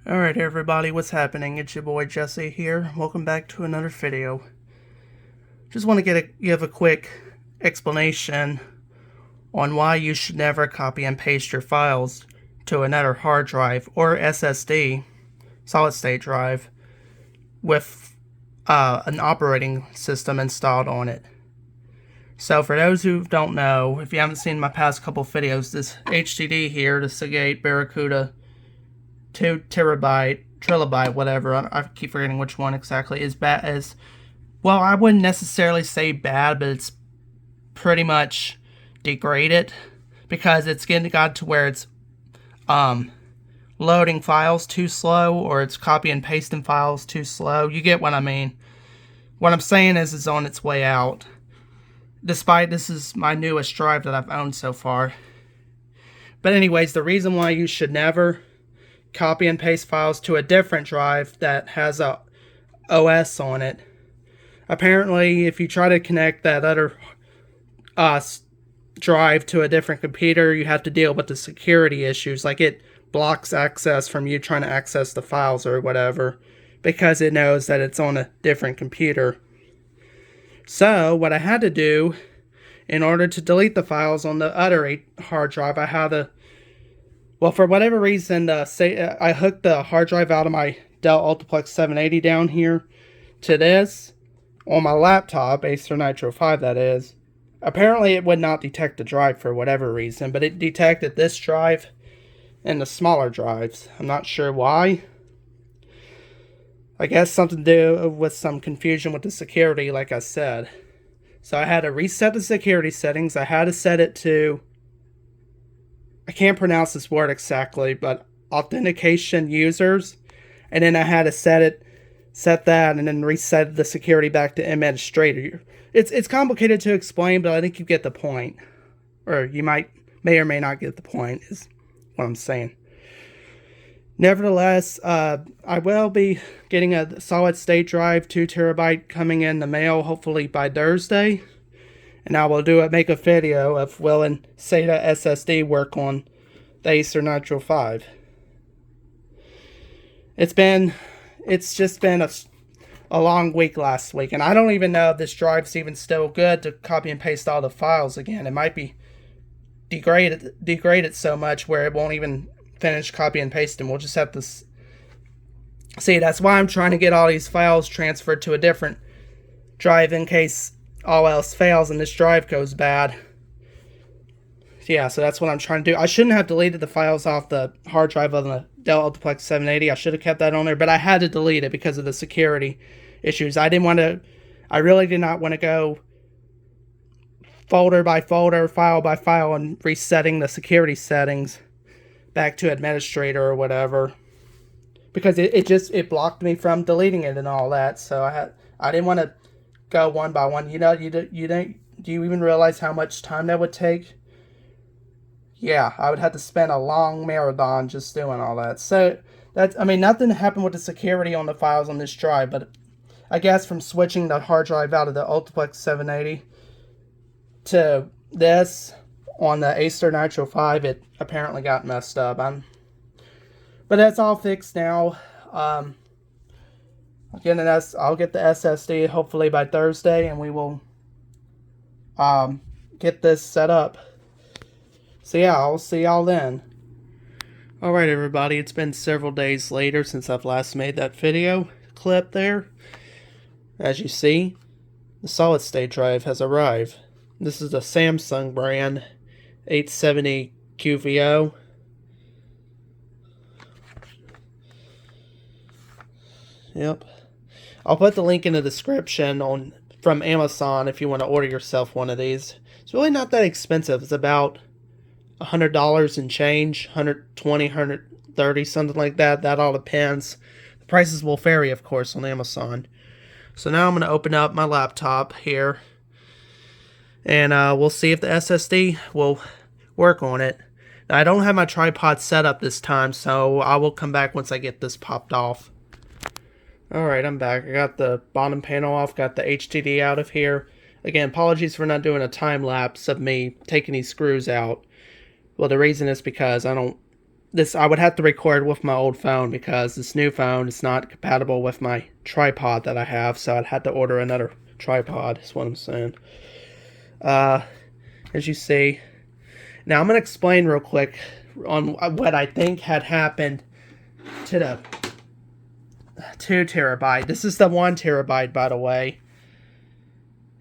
Alright everybody, what's happening? It's your boy Jesse here. Welcome back to another video. Just want to give a quick explanation on why you should never copy and paste your files to another hard drive or SSD, solid state drive, with an operating system installed on it. So for those who don't know, if you haven't seen my past couple videos, this HDD here, the Seagate Barracuda 2 terabyte, whatever, I keep forgetting which one exactly, is bad as, well, I wouldn't necessarily say bad, but it's pretty much degraded because it's got to where it's loading files too slow, or it's copy and pasting files too slow. You get what I mean. What I'm saying is it's on its way out. Despite this is my newest drive that I've owned so far. But anyways, the reason why you should never copy and paste files to a different drive that has a OS on it. Apparently, if you try to connect that other drive to a different computer, you have to deal with the security issues. Like, it blocks access from you trying to access the files or whatever because it knows that it's on a different computer. So what I had to do in order to delete the files on the other hard drive, I had to, well, for whatever reason, I hooked the hard drive out of my Dell Ultiplex 780 down here to this on my laptop, Acer Nitro 5 that is. Apparently it would not detect the drive for whatever reason, but it detected this drive and the smaller drives. I'm not sure why. I guess something to do with some confusion with the security, like I said. So I had to reset the security settings. I had to set it to, I can't pronounce this word exactly, but authentication users. And then I had to set that and then reset the security back to administrator. It's complicated to explain, but I think you get the point. Or you may or may not get the point, is what I'm saying. Nevertheless, I will be getting a solid state drive, 2 terabyte, coming in the mail hopefully by Thursday. And I will make a video of will and SATA SSD work on the Acer Nitro 5. It's just been a long week last week, and I don't even know if this drive's even still good to copy and paste all the files again. It might be degraded so much where it won't even finish copy and pasting. We'll just have to see. That's why I'm trying to get all these files transferred to a different drive in case all else fails and this drive goes bad. Yeah, so that's what I'm trying to do. I shouldn't have deleted the files off the hard drive on the Dell Ultiplex 780. I should have kept that on there, but I had to delete it because of the security issues. I really did not want to go folder by folder, file by file, and resetting the security settings back to administrator or whatever, because it blocked me from deleting it and all that. So I didn't want to go one by one. Do you even realize how much time that would take? Yeah, I would have to spend a long marathon just doing all that. So nothing happened with the security on the files on this drive, but I guess from switching the hard drive out of the Ultiplex 780 to this on the Acer Nitro 5, it apparently got messed up. But that's all fixed now. I'll get the SSD hopefully by Thursday, and we will get this set up. So yeah, I'll see y'all then. Alright everybody, it's been several days later since I've last made that video clip there. As you see, the solid state drive has arrived. This is a Samsung brand 870 QVO. Yep. I'll put the link in the description from Amazon if you want to order yourself one of these. It's really not that expensive. It's about $100 and change, $120, $130, something like that. That all depends. The prices will vary, of course, on Amazon. So now I'm going to open up my laptop here, and we'll see if the SSD will work on it. Now, I don't have my tripod set up this time, so I will come back once I get this popped off. Alright, I'm back. I got the bottom panel off, got the HDD out of here. Again, apologies for not doing a time lapse of me taking these screws out. Well, the reason is because this I would have to record with my old phone because this new phone is not compatible with my tripod that I have, so I'd have to order another tripod, is what I'm saying. As you see, now I'm going to explain real quick on what I think had happened to the 2 terabyte. This is the 1 terabyte, by the way.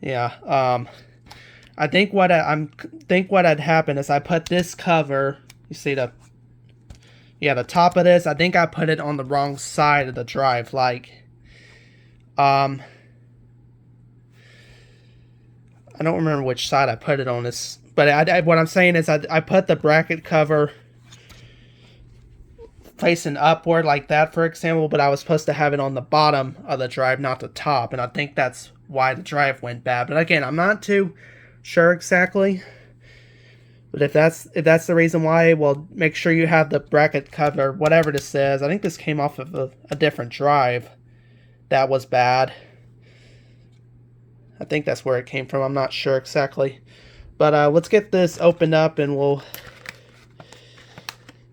Yeah, I think what had happened is I put this cover, you see the top of this, I think I put it on the wrong side of the drive, like, I don't remember which side I put it on this, but what I'm saying is I put the bracket cover facing upward like that, for example, but I was supposed to have it on the bottom of the drive, not the top, and I think that's why the drive went bad. But again, I'm not too sure exactly. But if that's the reason why, well, make sure you have the bracket cover, whatever this is. I think this came off of a different drive that was bad. I think that's where it came from. I'm not sure exactly. But let's get this opened up and we'll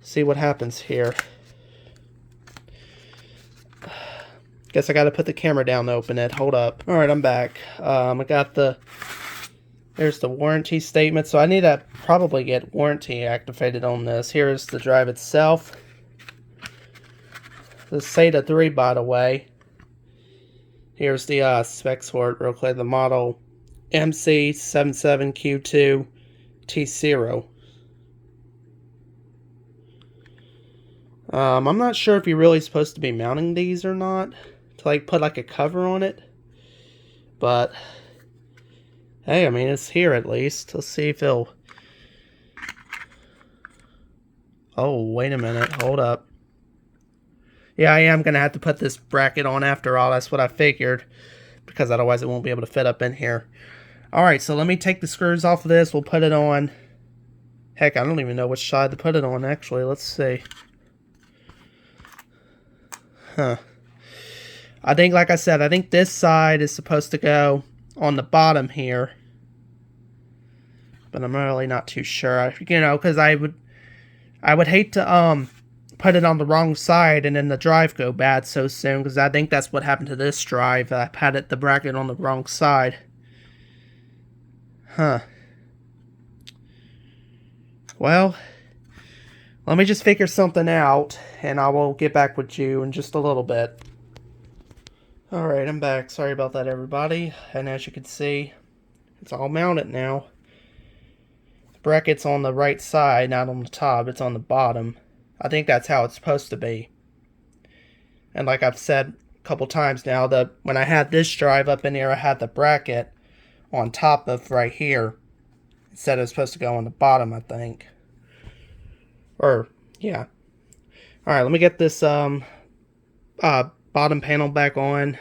see what happens here. Guess I got to put the camera down to open it. Hold up. Alright, I'm back. I got there's the warranty statement. So I need to probably get warranty activated on this. Here's the drive itself. The SATA 3, by the way. Here's the specs for it real quick. The model MC77Q2T0. I'm not sure if you're really supposed to be mounting these or not, to like put like a cover on it, but hey, I mean, it's here at least. Let's see if it'll... Oh, wait a minute, hold up. Yeah, I am gonna have to put this bracket on after all. That's what I figured, because otherwise it won't be able to fit up in here. Alright, so let me take the screws off of this. We'll put it on. Heck, I don't even know which side to put it on, actually. Let's see. Huh. I think, like I said, I think this side is supposed to go on the bottom here. But I'm really not too sure. You know, because I would hate to put it on the wrong side and then the drive go bad so soon, because I think that's what happened to this drive. I had the bracket on the wrong side. Huh. Well, let me just figure something out, and I will get back with you in just a little bit. Alright, I'm back. Sorry about that, everybody. And as you can see, it's all mounted now. The bracket's on the right side, not on the top. It's on the bottom. I think that's how it's supposed to be. And like I've said a couple times now, when I had this drive up in here, I had the bracket on top of right here. It said it was supposed to go on the bottom, I think. Or, yeah. Alright, let me get this bottom panel back on,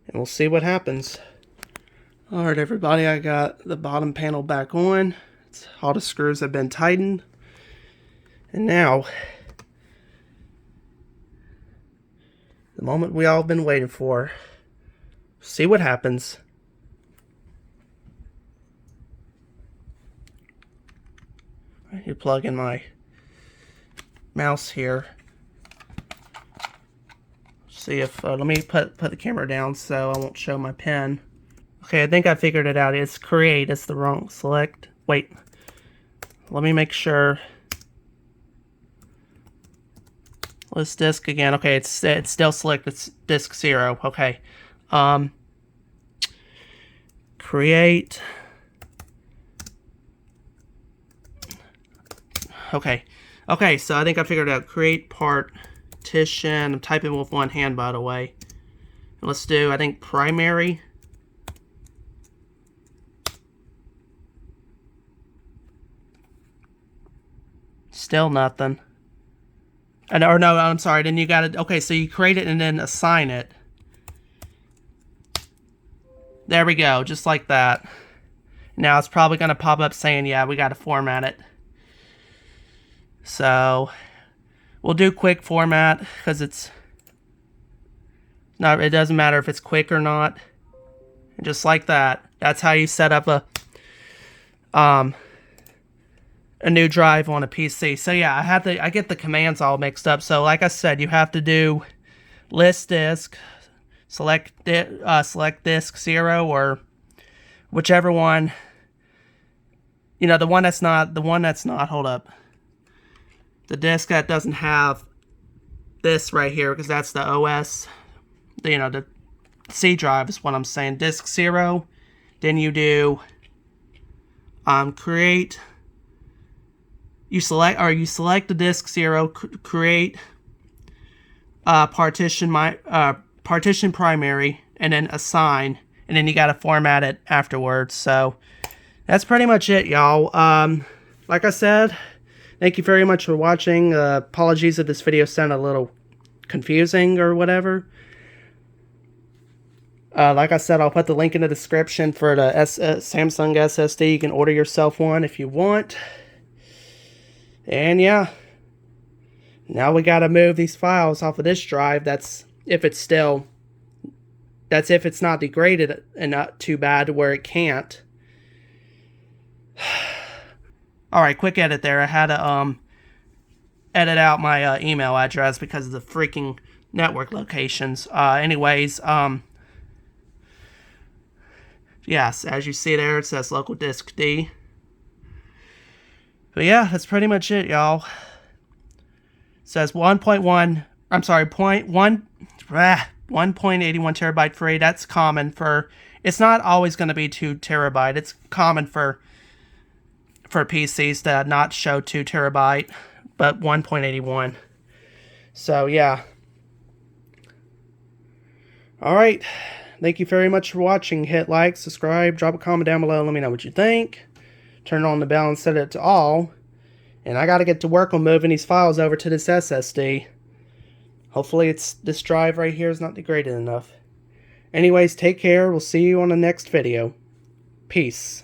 and we'll see what happens. Alright, everybody, I got the bottom panel back on. All the screws have been tightened. And now, the moment we all been waiting for. See what happens. I need to plug in my mouse here. See if, let me put the camera down so I won't show my pen. Okay, I think I figured it out. It's create, it's the wrong select. Wait, let me make sure. Let's disk again. Okay, it's still select, it's disk 0. Okay. Create. Okay, so I think I figured it out. Create partition. I'm typing with one hand, by the way. And let's do, I think, primary. Still nothing. Or no, I'm sorry. Then you got to, okay, so you create it and then assign it. There we go, just like that. Now it's probably going to pop up saying, yeah, we got to format it. So we'll do quick format because it doesn't matter if it's quick or not. And just like that, that's how you set up a a new drive on a PC. So yeah, I get the commands all mixed up. So like I said, you have to do list disk, select disk 0, or whichever one. You know, the one that's not, hold up. The disk that doesn't have this right here, because that's the OS, you know, the C drive is what I'm saying. Disk 0, then you do create. You select the disk 0, create partition primary, and then assign, and then you got to format it afterwards. So that's pretty much it, y'all. Like I said, thank you very much for watching. Apologies if this video sounded a little confusing or whatever. Like I said, I'll put the link in the description for the Samsung SSD. You can order yourself one if you want. And yeah, now we gotta move these files off of this drive. That's if it's not degraded and not too bad to where it can't. Alright, quick edit there. I had to edit out my email address because of the freaking network locations. Yes, as you see there, it says local disk D. But yeah, that's pretty much it, y'all. It says 1.81 terabyte free. That's common for, it's not always going to be 2 terabyte. It's common for PCs to not show 2 terabyte, but 1.81. So yeah. Alright. Thank you very much for watching. Hit like, subscribe, drop a comment down below. Let me know what you think. Turn on the bell and set it to all. And I got to get to work on moving these files over to this SSD. Hopefully this drive right here is not degraded enough. Anyways, take care. We'll see you on the next video. Peace.